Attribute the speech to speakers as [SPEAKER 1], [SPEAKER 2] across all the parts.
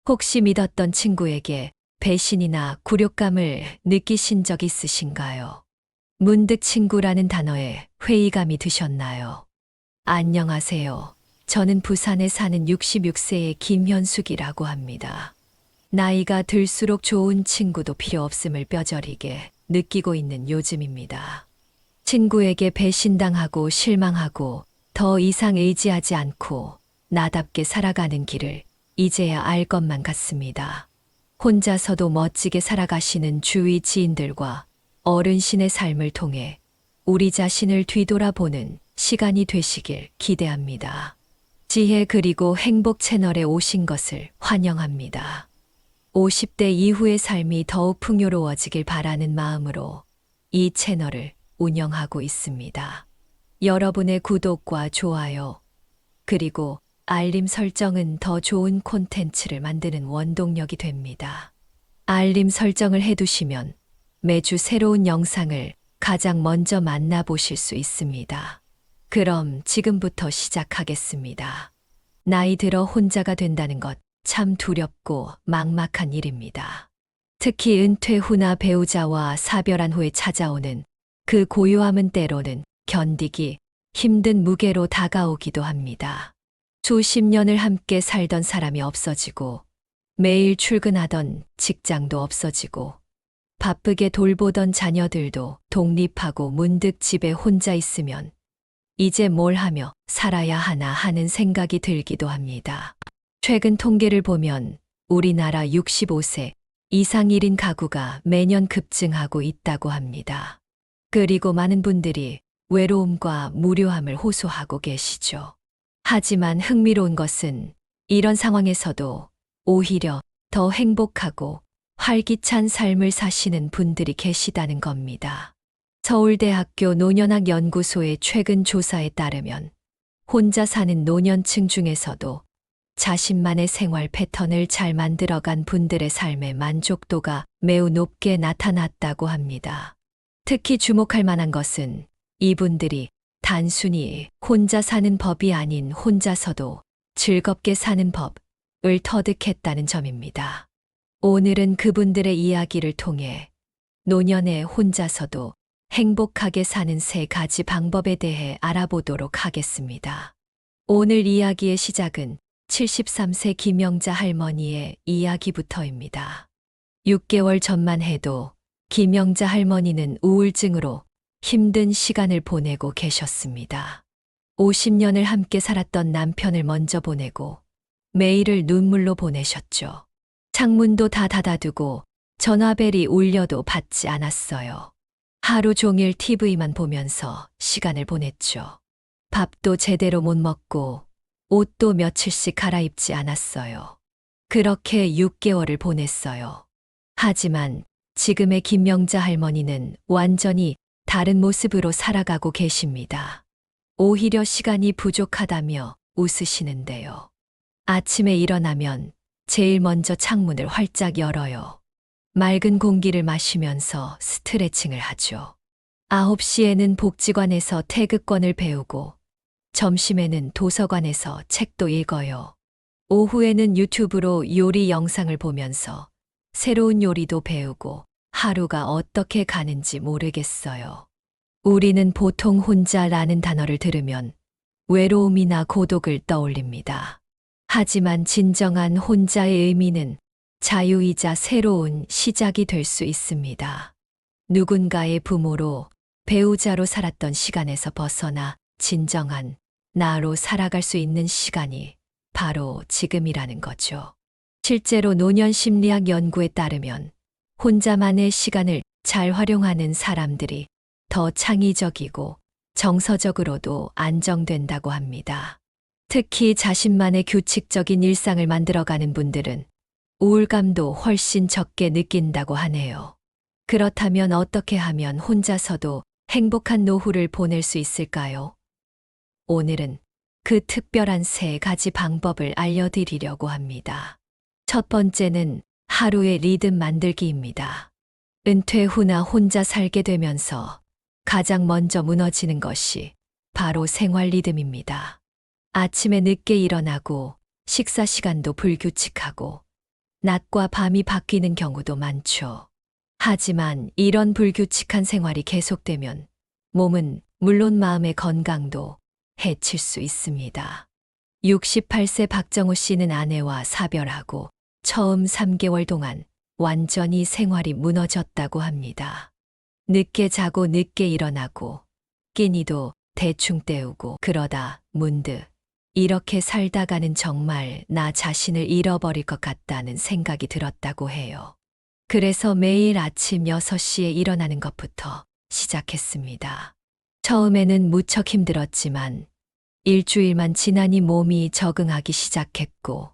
[SPEAKER 1] 혹시 믿었던 친구에게 배신이나 굴욕감을 느끼신 적 있으신가요? 문득 친구라는 단어에 회의감이 드셨나요? 안녕하세요. 저는 부산에 사는 66세의 김현숙이라고 합니다. 나이가 들수록 좋은 친구도 필요 없음을 뼈저리게 느끼고 있는 요즘입니다. 친구에게 배신당하고 실망하고 더 이상 의지하지 않고 나답게 살아가는 길을 이제야 알 것만 같습니다. 혼자서도 멋지게 살아가시는 주위 지인들과 어른신의 삶을 통해 우리 자신을 뒤돌아보는 시간이 되시길 기대합니다. 지혜 그리고 행복 채널에 오신 것을 환영합니다. 50대 이후의 삶이 더욱 풍요로워지길 바라는 마음으로 이 채널을 운영하고 있습니다. 여러분의 구독과 좋아요, 그리고 알림 설정은 더 좋은 콘텐츠를 만드는 원동력이 됩니다. 알림 설정을 해두시면 매주 새로운 영상을 가장 먼저 만나보실 수 있습니다. 그럼 지금부터 시작하겠습니다. 나이 들어 혼자가 된다는 것 참 두렵고 막막한 일입니다. 특히 은퇴 후나 배우자와 사별한 후에 찾아오는 그 고요함은 때로는 견디기 힘든 무게로 다가오기도 합니다. 수십 년을 함께 살던 사람이 없어지고 매일 출근하던 직장도 없어지고 바쁘게 돌보던 자녀들도 독립하고 문득 집에 혼자 있으면 이제 뭘 하며 살아야 하나 하는 생각이 들기도 합니다. 최근 통계를 보면 우리나라 65세 이상 1인 가구가 매년 급증하고 있다고 합니다. 그리고 많은 분들이 외로움과 무료함을 호소하고 계시죠. 하지만 흥미로운 것은 이런 상황에서도 오히려 더 행복하고 활기찬 삶을 사시는 분들이 계시다는 겁니다. 서울대학교 노년학 연구소의 최근 조사에 따르면 혼자 사는 노년층 중에서도 자신만의 생활 패턴을 잘 만들어간 분들의 삶의 만족도가 매우 높게 나타났다고 합니다. 특히 주목할 만한 것은 이분들이 단순히 혼자 사는 법이 아닌 혼자서도 즐겁게 사는 법을 터득했다는 점입니다. 오늘은 그분들의 이야기를 통해 노년에 혼자서도 행복하게 사는 3가지 방법에 대해 알아보도록 하겠습니다. 오늘 이야기의 시작은 73세 김영자 할머니의 이야기부터입니다. 6개월 전만 해도 김영자 할머니는 우울증으로 힘든 시간을 보내고 계셨습니다. 50년을 함께 살았던 남편을 먼저 보내고 매일을 눈물로 보내셨죠. 창문도 다 닫아두고 전화벨이 울려도 받지 않았어요. 하루 종일 TV만 보면서 시간을 보냈죠. 밥도 제대로 못 먹고 옷도 며칠씩 갈아입지 않았어요. 그렇게 6개월을 보냈어요. 하지만 지금의 김영자 할머니는 완전히 다른 모습으로 살아가고 계십니다. 오히려 시간이 부족하다며 웃으시는데요. 아침에 일어나면 제일 먼저 창문을 활짝 열어요. 맑은 공기를 마시면서 스트레칭을 하죠. 9시에는 복지관에서 태극권을 배우고 점심에는 도서관에서 책도 읽어요. 오후에는 유튜브로 요리 영상을 보면서 새로운 요리도 배우고 하루가 어떻게 가는지 모르겠어요. 우리는 보통 혼자라는 단어를 들으면 외로움이나 고독을 떠올립니다. 하지만 진정한 혼자의 의미는 자유이자 새로운 시작이 될 수 있습니다. 누군가의 부모로 배우자로 살았던 시간에서 벗어나 진정한 나로 살아갈 수 있는 시간이 바로 지금이라는 거죠. 실제로 노년 심리학 연구에 따르면 혼자만의 시간을 잘 활용하는 사람들이 더 창의적이고 정서적으로도 안정된다고 합니다. 특히 자신만의 규칙적인 일상을 만들어가는 분들은 우울감도 훨씬 적게 느낀다고 하네요. 그렇다면 어떻게 하면 혼자서도 행복한 노후를 보낼 수 있을까요? 오늘은 그 특별한 3가지 방법을 알려드리려고 합니다. 첫 번째는 하루의 리듬 만들기입니다. 은퇴 후나 혼자 살게 되면서 가장 먼저 무너지는 것이 바로 생활 리듬입니다. 아침에 늦게 일어나고 식사 시간도 불규칙하고 낮과 밤이 바뀌는 경우도 많죠. 하지만 이런 불규칙한 생활이 계속되면 몸은 물론 마음의 건강도 해칠 수 있습니다. 68세 박정우 씨는 아내와 사별하고 처음 3개월 동안 완전히 생활이 무너졌다고 합니다. 늦게 자고 늦게 일어나고 끼니도 대충 때우고 그러다 문득 이렇게 살다가는 정말 나 자신을 잃어버릴 것 같다는 생각이 들었다고 해요. 그래서 매일 아침 6시에 일어나는 것부터 시작했습니다. 처음에는 무척 힘들었지만 일주일만 지나니 몸이 적응하기 시작했고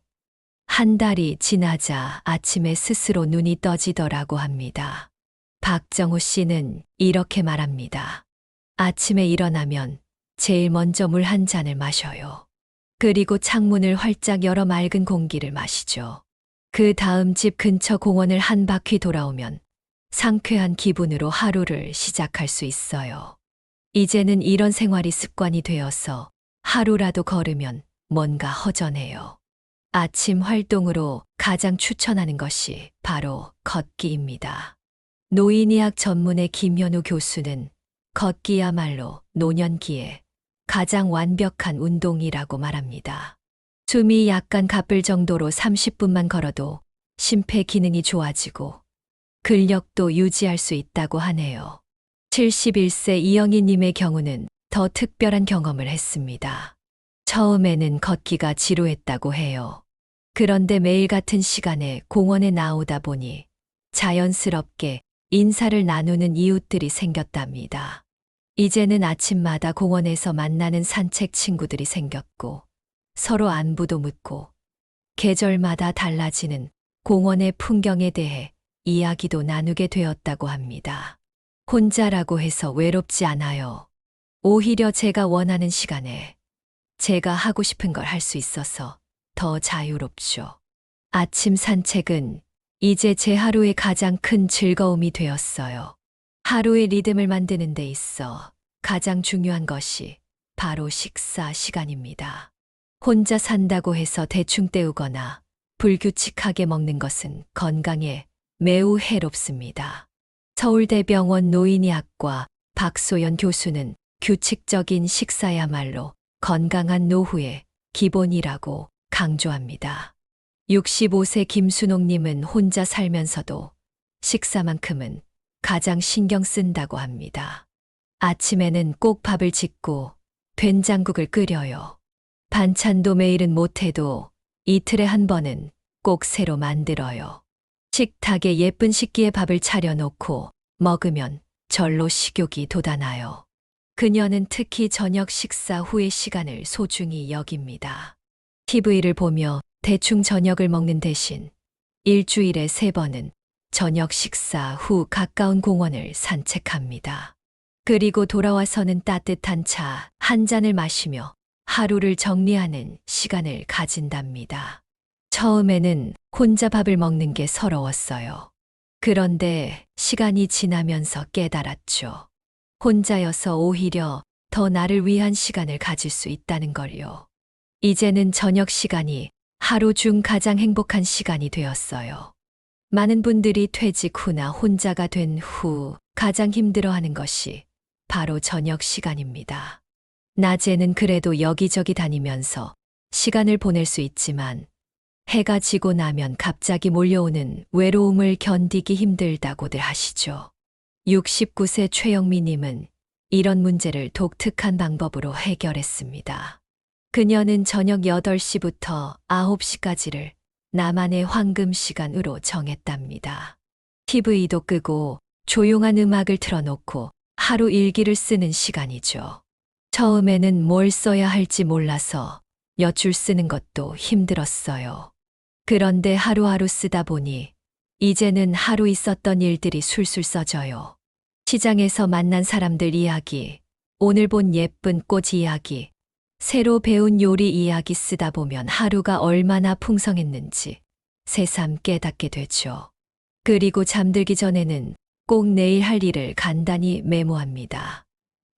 [SPEAKER 1] 한 달이 지나자 아침에 스스로 눈이 떠지더라고 합니다. 박정우 씨는 이렇게 말합니다. 아침에 일어나면 제일 먼저 물 한 잔을 마셔요. 그리고 창문을 활짝 열어 맑은 공기를 마시죠. 그 다음 집 근처 공원을 한 바퀴 돌아오면 상쾌한 기분으로 하루를 시작할 수 있어요. 이제는 이런 생활이 습관이 되어서 하루라도 걸으면 뭔가 허전해요. 아침 활동으로 가장 추천하는 것이 바로 걷기입니다. 노인의학 전문의 김현우 교수는 걷기야말로 노년기에 가장 완벽한 운동이라고 말합니다. 숨이 약간 가쁠 정도로 30분만 걸어도 심폐 기능이 좋아지고 근력도 유지할 수 있다고 하네요. 71세 이영희님의 경우는 더 특별한 경험을 했습니다. 처음에는 걷기가 지루했다고 해요. 그런데 매일 같은 시간에 공원에 나오다 보니 자연스럽게 인사를 나누는 이웃들이 생겼답니다. 이제는 아침마다 공원에서 만나는 산책 친구들이 생겼고 서로 안부도 묻고 계절마다 달라지는 공원의 풍경에 대해 이야기도 나누게 되었다고 합니다. 혼자라고 해서 외롭지 않아요. 오히려 제가 원하는 시간에 제가 하고 싶은 걸 할 수 있어서 더 자유롭죠. 아침 산책은 이제 제 하루의 가장 큰 즐거움이 되었어요. 하루의 리듬을 만드는 데 있어 가장 중요한 것이 바로 식사 시간입니다. 혼자 산다고 해서 대충 때우거나 불규칙하게 먹는 것은 건강에 매우 해롭습니다. 서울대병원 노인의학과 박소연 교수는 규칙적인 식사야말로 건강한 노후의 기본이라고 강조합니다. 65세 김순옥님은 혼자 살면서도 식사만큼은 가장 신경 쓴다고 합니다. 아침에는 꼭 밥을 짓고 된장국을 끓여요. 반찬도 매일은 못해도 이틀에 한 번은 꼭 새로 만들어요. 식탁에 예쁜 식기에 밥을 차려놓고 먹으면 절로 식욕이 돋아나요. 그녀는 특히 저녁 식사 후의 시간을 소중히 여깁니다. TV를 보며 대충 저녁을 먹는 대신 일주일에 3번은 저녁 식사 후 가까운 공원을 산책합니다. 그리고 돌아와서는 따뜻한 차 한 잔을 마시며 하루를 정리하는 시간을 가진답니다. 처음에는 혼자 밥을 먹는 게 서러웠어요. 그런데 시간이 지나면서 깨달았죠. 혼자여서 오히려 더 나를 위한 시간을 가질 수 있다는 걸요. 이제는 저녁 시간이 하루 중 가장 행복한 시간이 되었어요. 많은 분들이 퇴직 후나 혼자가 된 후 가장 힘들어하는 것이 바로 저녁 시간입니다. 낮에는 그래도 여기저기 다니면서 시간을 보낼 수 있지만 해가 지고 나면 갑자기 몰려오는 외로움을 견디기 힘들다고들 하시죠. 69세 최영미님은 이런 문제를 독특한 방법으로 해결했습니다. 그녀는 저녁 8시부터 9시까지를 나만의 황금 시간으로 정했답니다. TV도 끄고 조용한 음악을 틀어놓고 하루 일기를 쓰는 시간이죠. 처음에는 뭘 써야 할지 몰라서 몇 줄 쓰는 것도 힘들었어요. 그런데 하루하루 쓰다 보니 이제는 하루 있었던 일들이 술술 써져요. 시장에서 만난 사람들 이야기, 오늘 본 예쁜 꽃 이야기, 새로 배운 요리 이야기 쓰다 보면 하루가 얼마나 풍성했는지 새삼 깨닫게 되죠. 그리고 잠들기 전에는 꼭 내일 할 일을 간단히 메모합니다.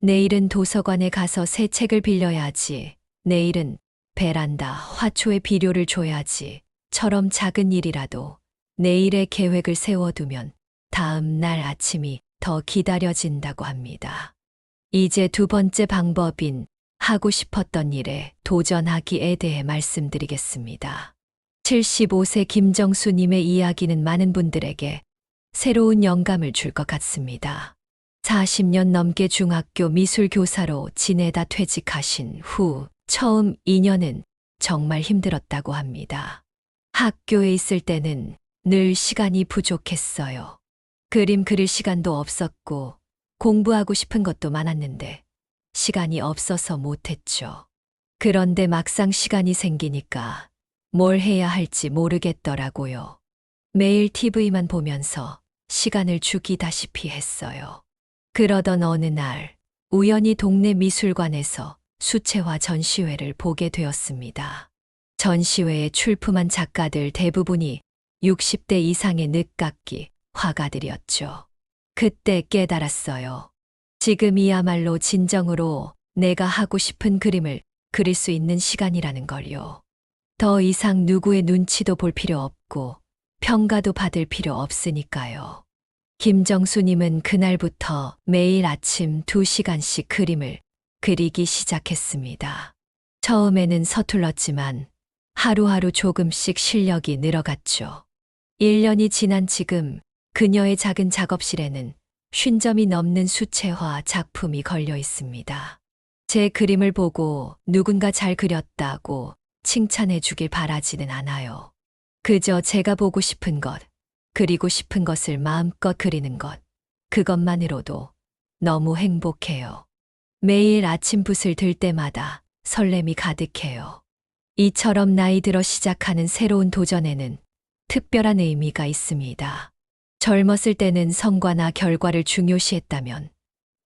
[SPEAKER 1] 내일은 도서관에 가서 새 책을 빌려야지. 내일은 베란다 화초에 비료를 줘야지. 처럼 작은 일이라도 내일의 계획을 세워두면 다음 날 아침이 더 기다려진다고 합니다. 이제 두 번째 방법인 하고 싶었던 일에 도전하기에 대해 말씀드리겠습니다. 75세 김정수님의 이야기는 많은 분들에게 새로운 영감을 줄 것 같습니다. 40년 넘게 중학교 미술교사로 지내다 퇴직하신 후 처음 2년은 정말 힘들었다고 합니다. 학교에 있을 때는 늘 시간이 부족했어요. 그림 그릴 시간도 없었고 공부하고 싶은 것도 많았는데 시간이 없어서 못했죠. 그런데 막상 시간이 생기니까 뭘 해야 할지 모르겠더라고요. 매일 TV만 보면서 시간을 죽이다시피 했어요. 그러던 어느 날 우연히 동네 미술관에서 수채화 전시회를 보게 되었습니다. 전시회에 출품한 작가들 대부분이 60대 이상의 늦깎이 화가들이었죠. 그때 깨달았어요. 지금이야말로 진정으로 내가 하고 싶은 그림을 그릴 수 있는 시간이라는 걸요. 더 이상 누구의 눈치도 볼 필요 없고 평가도 받을 필요 없으니까요. 김정수님은 그날부터 매일 아침 2시간씩 그림을 그리기 시작했습니다. 처음에는 서툴렀지만 하루하루 조금씩 실력이 늘어갔죠. 1년이 지난 지금 그녀의 작은 작업실에는 50점이 넘는 수채화 작품이 걸려 있습니다. 제 그림을 보고 누군가 잘 그렸다고 칭찬해 주길 바라지는 않아요. 그저 제가 보고 싶은 것, 그리고 싶은 것을 마음껏 그리는 것, 그것만으로도 너무 행복해요. 매일 아침 붓을 들 때마다 설렘이 가득해요. 이처럼 나이 들어 시작하는 새로운 도전에는 특별한 의미가 있습니다. 젊었을 때는 성과나 결과를 중요시했다면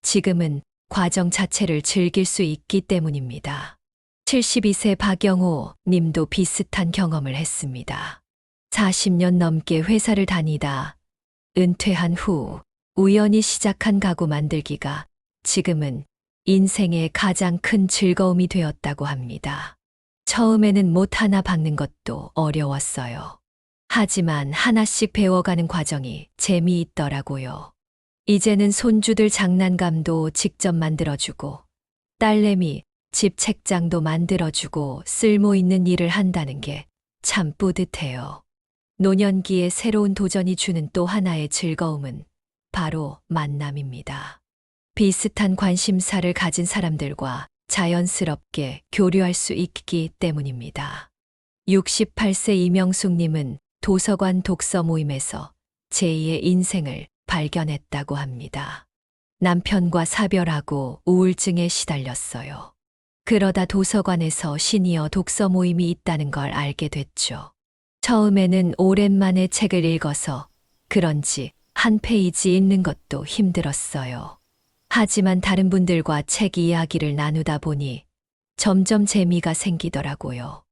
[SPEAKER 1] 지금은 과정 자체를 즐길 수 있기 때문입니다. 72세 박영호 님도 비슷한 경험을 했습니다. 40년 넘게 회사를 다니다 은퇴한 후 우연히 시작한 가구 만들기가 지금은 인생의 가장 큰 즐거움이 되었다고 합니다. 처음에는 못 하나 박는 것도 어려웠어요. 하지만 하나씩 배워가는 과정이 재미있더라고요. 이제는 손주들 장난감도 직접 만들어주고 딸내미 집 책장도 만들어주고 쓸모있는 일을 한다는 게 참 뿌듯해요. 노년기에 새로운 도전이 주는 또 하나의 즐거움은 바로 만남입니다. 비슷한 관심사를 가진 사람들과 자연스럽게 교류할 수 있기 때문입니다. 68세 이명숙님은 도서관 독서 모임에서 제2의 인생을 발견했다고 합니다. 남편과 사별하고 우울증에 시달렸어요. 그러다 도서관에서 시니어 독서 모임이 있다는 걸 알게 됐죠. 처음에는 오랜만에 책을 읽어서 그런지 한 페이지 읽는 것도 힘들었어요. 하지만 다른 분들과 책 이야기를 나누다 보니 점점 재미가 생기더라고요.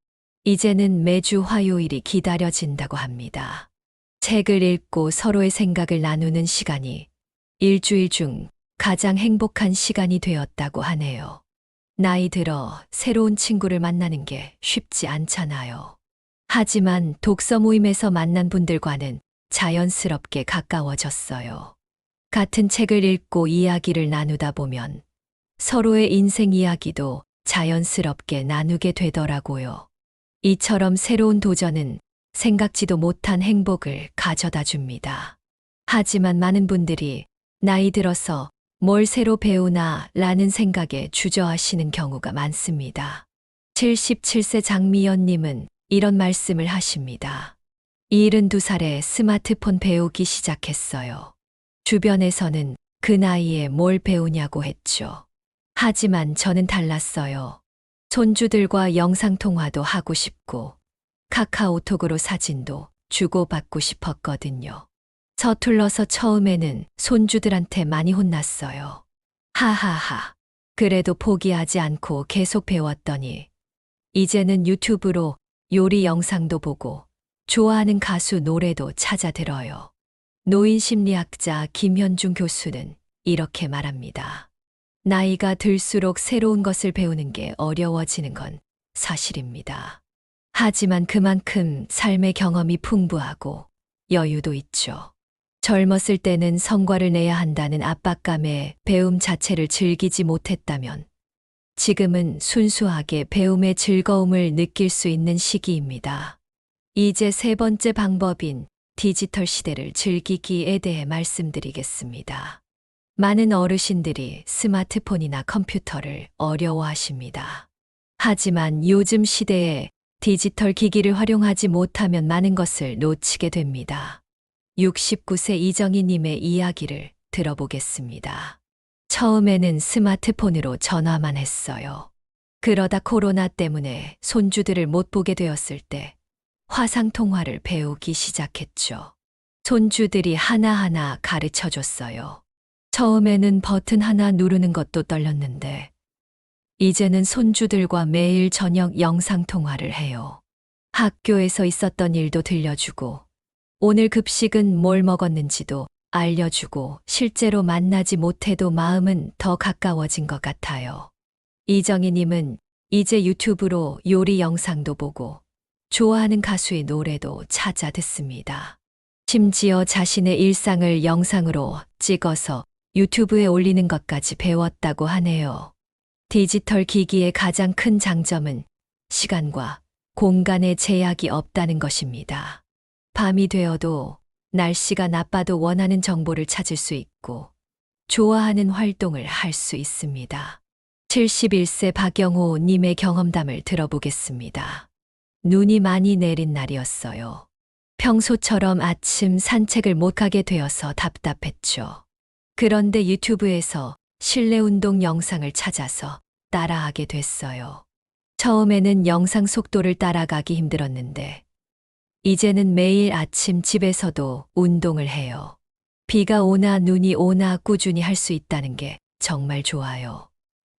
[SPEAKER 1] 이제는 매주 화요일이 기다려진다고 합니다. 책을 읽고 서로의 생각을 나누는 시간이 일주일 중 가장 행복한 시간이 되었다고 하네요. 나이 들어 새로운 친구를 만나는 게 쉽지 않잖아요. 하지만 독서 모임에서 만난 분들과는 자연스럽게 가까워졌어요. 같은 책을 읽고 이야기를 나누다 보면 서로의 인생 이야기도 자연스럽게 나누게 되더라고요. 이처럼 새로운 도전은 생각지도 못한 행복을 가져다 줍니다. 하지만 많은 분들이 나이 들어서 뭘 새로 배우나 라는 생각에 주저하시는 경우가 많습니다. 77세 장미연님은 이런 말씀을 하십니다. 72살에 스마트폰 배우기 시작했어요. 주변에서는 그 나이에 뭘 배우냐고 했죠. 하지만 저는 달랐어요. 손주들과 영상통화도 하고 싶고 카카오톡으로 사진도 주고받고 싶었거든요. 서툴러서 처음에는 손주들한테 많이 혼났어요. 하하하. 그래도 포기하지 않고 계속 배웠더니 이제는 유튜브로 요리 영상도 보고 좋아하는 가수 노래도 찾아 들어요. 노인 심리학자 김현중 교수는 이렇게 말합니다. 나이가 들수록 새로운 것을 배우는 게 어려워지는 건 사실입니다. 하지만 그만큼 삶의 경험이 풍부하고 여유도 있죠. 젊었을 때는 성과를 내야 한다는 압박감에 배움 자체를 즐기지 못했다면 지금은 순수하게 배움의 즐거움을 느낄 수 있는 시기입니다. 이제 세 번째 방법인 디지털 시대를 즐기기에 대해 말씀드리겠습니다. 많은 어르신들이 스마트폰이나 컴퓨터를 어려워하십니다. 하지만 요즘 시대에 디지털 기기를 활용하지 못하면 많은 것을 놓치게 됩니다. 69세 이정희님의 이야기를 들어보겠습니다. 처음에는 스마트폰으로 전화만 했어요. 그러다 코로나 때문에 손주들을 못 보게 되었을 때 화상통화를 배우기 시작했죠. 손주들이 하나하나 가르쳐 줬어요. 처음에는 버튼 하나 누르는 것도 떨렸는데 이제는 손주들과 매일 저녁 영상통화를 해요. 학교에서 있었던 일도 들려주고 오늘 급식은 뭘 먹었는지도 알려주고 실제로 만나지 못해도 마음은 더 가까워진 것 같아요. 이정희님은 이제 유튜브로 요리 영상도 보고 좋아하는 가수의 노래도 찾아 듣습니다. 심지어 자신의 일상을 영상으로 찍어서 유튜브에 올리는 것까지 배웠다고 하네요. 디지털 기기의 가장 큰 장점은 시간과 공간의 제약이 없다는 것입니다. 밤이 되어도 날씨가 나빠도 원하는 정보를 찾을 수 있고 좋아하는 활동을 할 수 있습니다. 71세 박영호 님의 경험담을 들어보겠습니다. 눈이 많이 내린 날이었어요. 평소처럼 아침 산책을 못 가게 되어서 답답했죠. 그런데 유튜브에서 실내 운동 영상을 찾아서 따라하게 됐어요. 처음에는 영상 속도를 따라가기 힘들었는데 이제는 매일 아침 집에서도 운동을 해요. 비가 오나 눈이 오나 꾸준히 할 수 있다는 게 정말 좋아요.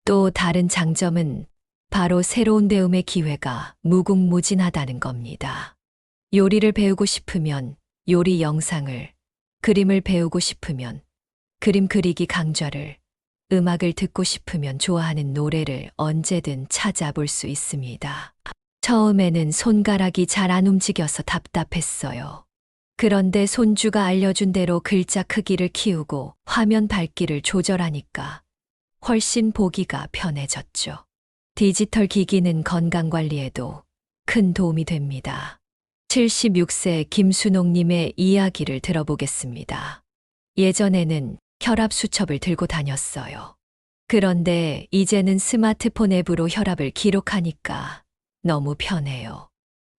[SPEAKER 1] 또 다른 장점은 바로 새로운 배움의 기회가 무궁무진하다는 겁니다. 요리를 배우고 싶으면 요리 영상을, 그림을 배우고 싶으면 그림 그리기 강좌를, 음악을 듣고 싶으면 좋아하는 노래를 언제든 찾아볼 수 있습니다. 처음에는 손가락이 잘 안 움직여서 답답했어요. 그런데 손주가 알려준 대로 글자 크기를 키우고 화면 밝기를 조절하니까 훨씬 보기가 편해졌죠. 디지털 기기는 건강관리에도 큰 도움이 됩니다. 76세 김순옥님의 이야기를 들어보겠습니다. 예전에는 혈압 수첩을 들고 다녔어요. 그런데 이제는 스마트폰 앱으로 혈압을 기록하니까 너무 편해요.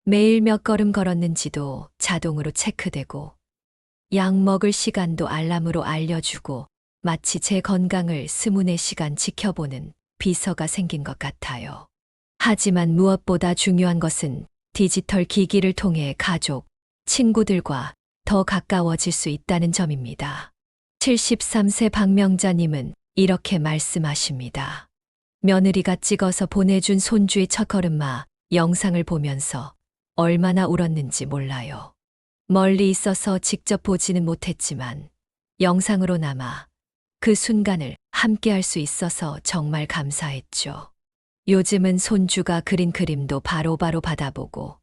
[SPEAKER 1] 매일 몇 걸음 걸었는지도 자동으로 체크되고 약 먹을 시간도 알람으로 알려주고 마치 제 건강을 24시간 지켜보는 비서가 생긴 것 같아요. 하지만 무엇보다 중요한 것은 디지털 기기를 통해 가족, 친구들과 더 가까워질 수 있다는 점입니다. 73세 박명자님은 이렇게 말씀하십니다. 며느리가 찍어서 보내준 손주의 첫걸음마 영상을 보면서 얼마나 울었는지 몰라요. 멀리 있어서 직접 보지는 못했지만 영상으로나마 그 순간을 함께 할 수 있어서 정말 감사했죠. 요즘은 손주가 그린 그림도 바로바로 받아보고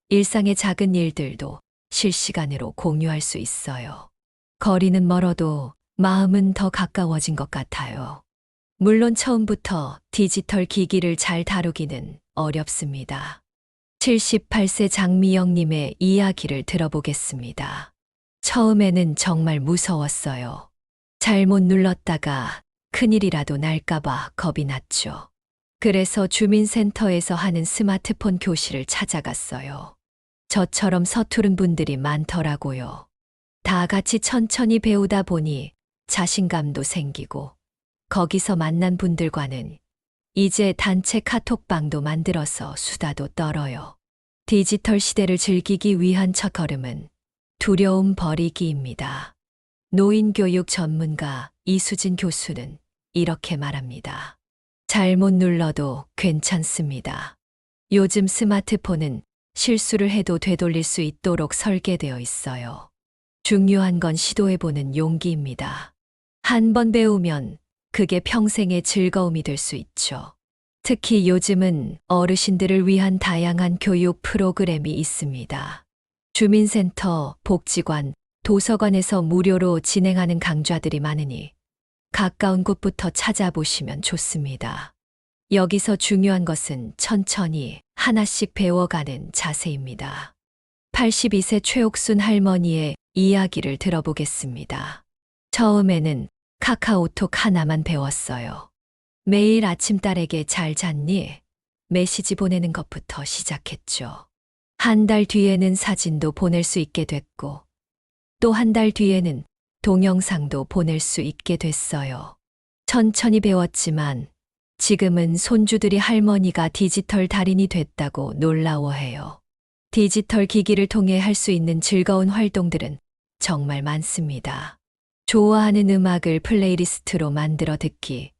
[SPEAKER 1] 일상의 작은 일들도 실시간으로 공유할 수 있어요. 거리는 멀어도 마음은 더 가까워진 것 같아요. 물론 처음부터 디지털 기기를 잘 다루기는 어렵습니다. 78세 장미영님의 이야기를 들어보겠습니다. 처음에는 정말 무서웠어요. 잘못 눌렀다가 큰일이라도 날까봐 겁이 났죠. 그래서 주민센터에서 하는 스마트폰 교실을 찾아갔어요. 저처럼 서투른 분들이 많더라고요. 다 같이 천천히 배우다 보니 자신감도 생기고 거기서 만난 분들과는 이제 단체 카톡방도 만들어서 수다도 떨어요. 디지털 시대를 즐기기 위한 첫걸음은 두려움 버리기입니다. 노인교육 전문가 이수진 교수는 이렇게 말합니다. 잘못 눌러도 괜찮습니다. 요즘 스마트폰은 실수를 해도 되돌릴 수 있도록 설계되어 있어요. 중요한 건 시도해보는 용기입니다. 한 번 배우면 그게 평생의 즐거움이 될 수 있죠. 특히 요즘은 어르신들을 위한 다양한 교육 프로그램이 있습니다. 주민센터, 복지관, 도서관에서 무료로 진행하는 강좌들이 많으니 가까운 곳부터 찾아보시면 좋습니다. 여기서 중요한 것은 천천히 하나씩 배워가는 자세입니다. 82세 최옥순 할머니의 이야기를 들어보겠습니다. 처음에는 카카오톡 하나만 배웠어요. 매일 아침 딸에게 잘 잤니? 메시지 보내는 것부터 시작했죠. 한 달 뒤에는 사진도 보낼 수 있게 됐고, 또 한 달 뒤에는 동영상도 보낼 수 있게 됐어요. 천천히 배웠지만 지금은 손주들이 할머니가 디지털 달인이 됐다고 놀라워해요. 디지털 기기를 통해 할 수 있는 즐거운 활동들은 정말 많습니다. 좋아하는 음악을 플레이리스트로 만들어 듣기,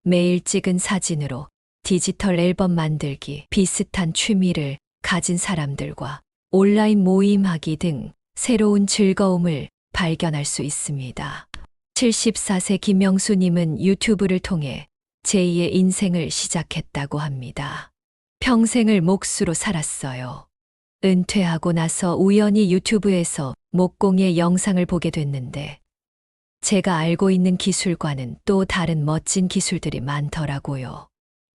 [SPEAKER 1] 매일 찍은 사진으로 디지털 앨범 만들기, 비슷한 취미를 가진 사람들과 온라인 모임하기 등 새로운 즐거움을 발견할 수 있습니다. 74세 김명수님은 유튜브를 통해 제2의 인생을 시작했다고 합니다. 평생을 목수로 살았어요. 은퇴하고 나서 우연히 유튜브에서 목공의 영상을 보게 됐는데 제가 알고 있는 기술과는 또 다른 멋진 기술들이 많더라고요.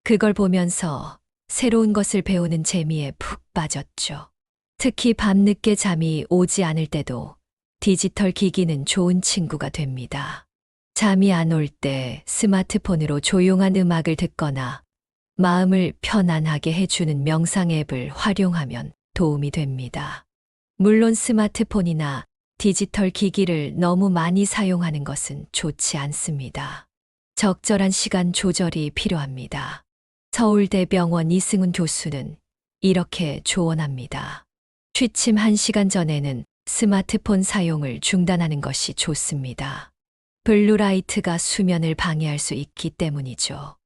[SPEAKER 1] 그걸 보면서 새로운 것을 배우는 재미에 푹 빠졌죠. 특히 밤늦게 잠이 오지 않을 때도 디지털 기기는 좋은 친구가 됩니다. 잠이 안 올 때 스마트폰으로 조용한 음악을 듣거나 마음을 편안하게 해주는 명상 앱을 활용하면 도움이 됩니다. 물론 스마트폰이나 디지털 기기를 너무 많이 사용하는 것은 좋지 않습니다. 적절한 시간 조절이 필요합니다. 서울대병원 이승훈 교수는 이렇게 조언합니다. 취침 1시간 전에는 스마트폰 사용을 중단하는 것이 좋습니다. 블루라이트가 수면을 방해할 수 있기 때문이죠.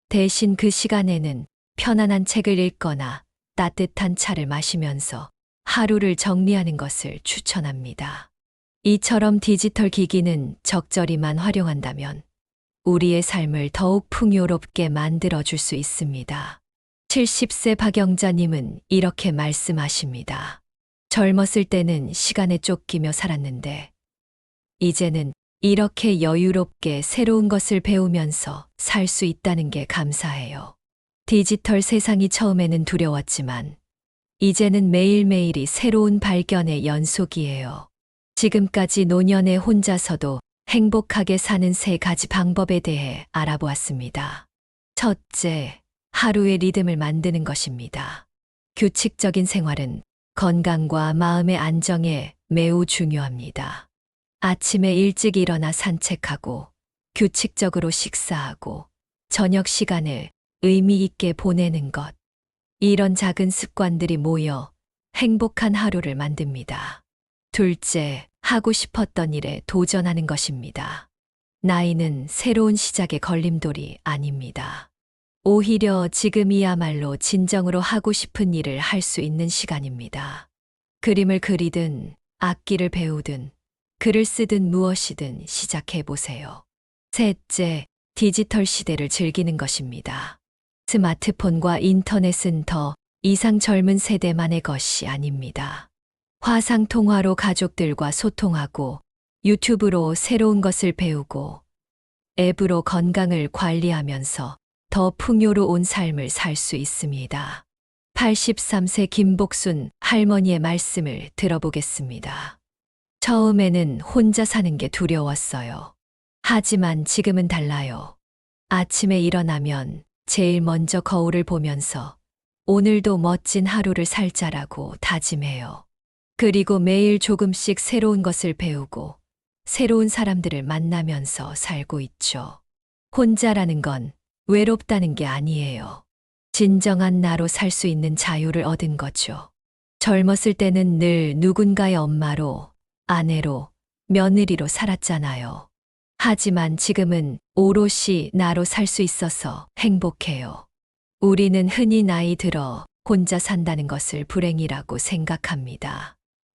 [SPEAKER 1] 대신 그 시간에는 편안한 책을 읽거나 따뜻한 차를 마시면서 하루를 정리하는 것을 추천합니다. 이처럼 디지털 기기는 적절히만 활용한다면 우리의 삶을 더욱 풍요롭게 만들어줄 수 있습니다. 70세 박영자님은 이렇게 말씀하십니다. 젊었을 때는 시간에 쫓기며 살았는데 이제는 이렇게 여유롭게 새로운 것을 배우면서 살 수 있다는 게 감사해요. 디지털 세상이 처음에는 두려웠지만 이제는 매일매일이 새로운 발견의 연속이에요. 지금까지 노년에 혼자서도 행복하게 사는 3가지 방법에 대해 알아보았습니다. 첫째, 하루의 리듬을 만드는 것입니다. 규칙적인 생활은 건강과 마음의 안정에 매우 중요합니다. 아침에 일찍 일어나 산책하고 규칙적으로 식사하고 저녁 시간을 의미 있게 보내는 것. 이런 작은 습관들이 모여 행복한 하루를 만듭니다. 둘째, 하고 싶었던 일에 도전하는 것입니다. 나이는 새로운 시작의 걸림돌이 아닙니다. 오히려 지금이야말로 진정으로 하고 싶은 일을 할 수 있는 시간입니다. 그림을 그리든 악기를 배우든 글을 쓰든 무엇이든 시작해 보세요. 셋째, 디지털 시대를 즐기는 것입니다. 스마트폰과 인터넷은 더 이상 젊은 세대만의 것이 아닙니다. 화상통화로 가족들과 소통하고 유튜브로 새로운 것을 배우고 앱으로 건강을 관리하면서 더 풍요로운 삶을 살 수 있습니다. 83세 김복순 할머니의 말씀을 들어보겠습니다. 처음에는 혼자 사는 게 두려웠어요. 하지만 지금은 달라요. 아침에 일어나면 제일 먼저 거울을 보면서 오늘도 멋진 하루를 살자라고 다짐해요. 그리고 매일 조금씩 새로운 것을 배우고 새로운 사람들을 만나면서 살고 있죠. 혼자라는 건 외롭다는 게 아니에요. 진정한 나로 살 수 있는 자유를 얻은 거죠. 젊었을 때는 늘 누군가의 엄마로, 아내로, 며느리로 살았잖아요. 하지만 지금은 오롯이 나로 살 수 있어서 행복해요. 우리는 흔히 나이 들어 혼자 산다는 것을 불행이라고 생각합니다.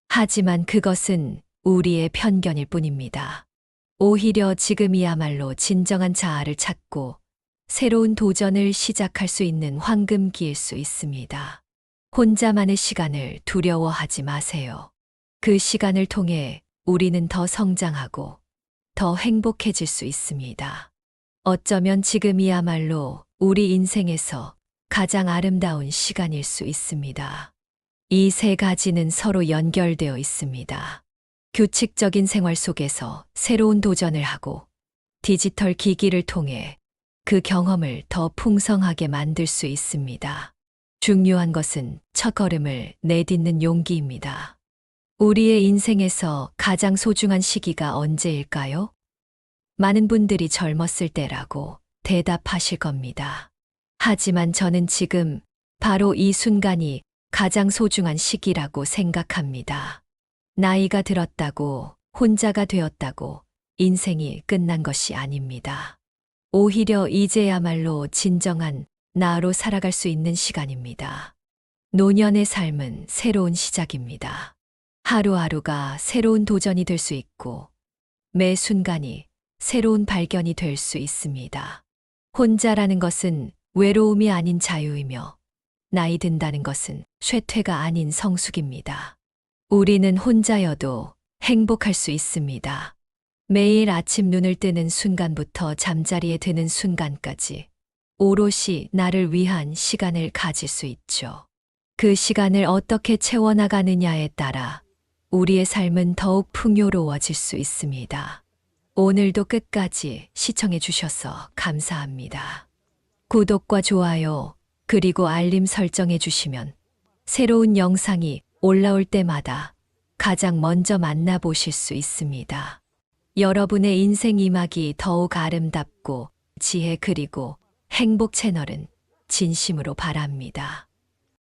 [SPEAKER 1] 하지만 그것은 우리의 편견일 뿐입니다. 오히려 지금이야말로 진정한 자아를 찾고 새로운 도전을 시작할 수 있는 황금기일 수 있습니다. 혼자만의 시간을 두려워하지 마세요. 그 시간을 통해 우리는 더 성장하고 더 행복해질 수 있습니다. 어쩌면 지금이야말로 우리 인생에서 가장 아름다운 시간일 수 있습니다. 이 세 가지는 서로 연결되어 있습니다. 규칙적인 생활 속에서 새로운 도전을 하고 디지털 기기를 통해 그 경험을 더 풍성하게 만들 수 있습니다. 중요한 것은 첫걸음을 내딛는 용기입니다. 우리의 인생에서 가장 소중한 시기가 언제일까요? 많은 분들이 젊었을 때라고 대답하실 겁니다. 하지만 저는 지금 바로 이 순간이 가장 소중한 시기라고 생각합니다. 나이가 들었다고, 혼자가 되었다고 인생이 끝난 것이 아닙니다. 오히려 이제야말로 진정한 나로 살아갈 수 있는 시간입니다. 노년의 삶은 새로운 시작입니다. 하루하루가 새로운 도전이 될 수 있고 매 순간이 새로운 발견이 될 수 있습니다. 혼자라는 것은 외로움이 아닌 자유이며 나이 든다는 것은 쇠퇴가 아닌 성숙입니다. 우리는 혼자여도 행복할 수 있습니다. 매일 아침 눈을 뜨는 순간부터 잠자리에 드는 순간까지 오롯이 나를 위한 시간을 가질 수 있죠. 그 시간을 어떻게 채워나가느냐에 따라 우리의 삶은 더욱 풍요로워질 수 있습니다. 오늘도 끝까지 시청해 주셔서 감사합니다. 구독과 좋아요, 그리고 알림 설정해 주시면 새로운 영상이 올라올 때마다 가장 먼저 만나보실 수 있습니다. 여러분의 인생 이막이 더욱 아름답고 지혜 그리고 행복 채널은 진심으로 바랍니다.